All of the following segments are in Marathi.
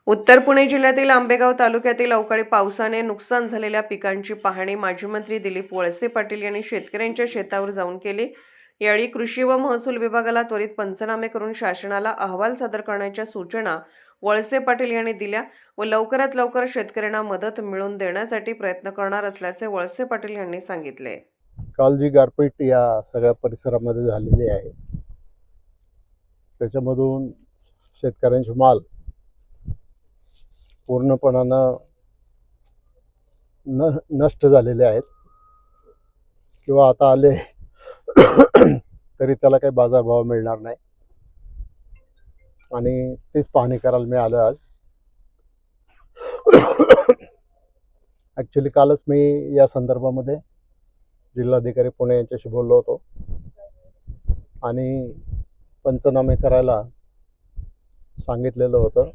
उत्तर पुणे जिल्ह्यातील आंबेगाव तालुक्यातील अवकाळी पावसाने नुकसान झालेल्या पिकांची पाहणी माजी मंत्री दिलीप वळसे पाटील यांनी शेतकऱ्यांच्या शेतावर जाऊन केली। यावेळी कृषी व महसूल विभागाला त्वरित पंचनामे करून शासनाला अहवाल सादर करण्याच्या सूचना वळसे पाटील यांनी दिल्या व लवकरात लवकर शेतकऱ्यांना मदत मिळवून देण्यासाठी प्रयत्न करणार असल्याचे वळसे पाटील यांनी सांगितले। काल जी गारपीट या सगळ्या परिसरामध्ये झालेली आहे त्याच्यामधून शेतकऱ्यांचे माल पूर्णपणानं नष्ट झालेले आहेत किंवा आता आले तरी त्याला काही बाजारभाव मिळणार नाही आणि तीच पाहणी करायला मी आलो आज। ॲक्च्युली कालच मी या संदर्भामध्ये जिल्हाधिकारी पुणे यांच्याशी बोललो होतो आणि पंचनामे करायला सांगितलेलं होतं।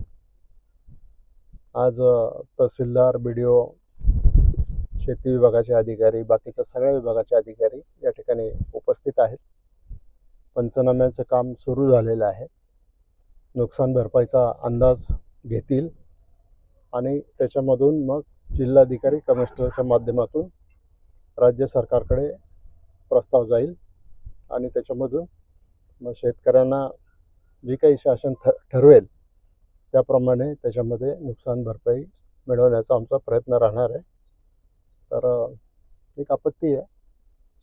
आज तहसीलदार, BDO, शेती विभागाचे अधिकारी, बाकीच्या सगळ्या विभागाचे अधिकारी या ठिकाणी उपस्थित आहेत। पंचनाम्याचं काम सुरू झालेलं आहे। नुकसान भरपाईचा अंदाज घेतील आणि त्याच्यामधून मग जिल्हाधिकारी, कमिशनरच्या माध्यमातून राज्य सरकारकडे प्रस्ताव जाईल आणि त्याच्यामधून मग शेतकऱ्यांना जी काही शासन ठरवेल त्याप्रमाणे त्याच्यामध्ये नुकसान भरपाई मिळवण्याचा आमचा प्रयत्न राहणार आहे। तर एक आपत्ती आहे,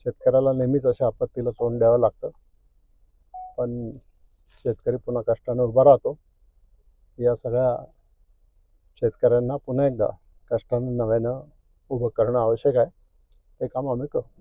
शेतकऱ्याला नेहमीच अशा आपत्तीला तोंड द्यावं लागतं, पण शेतकरी पुन्हा कष्टाने उभा राहतो। या सगळ्या शेतकऱ्यांना पुन्हा एकदा कष्टाने नव्यानं उभं करणं आवश्यक आहे। हे काम आम्ही करू।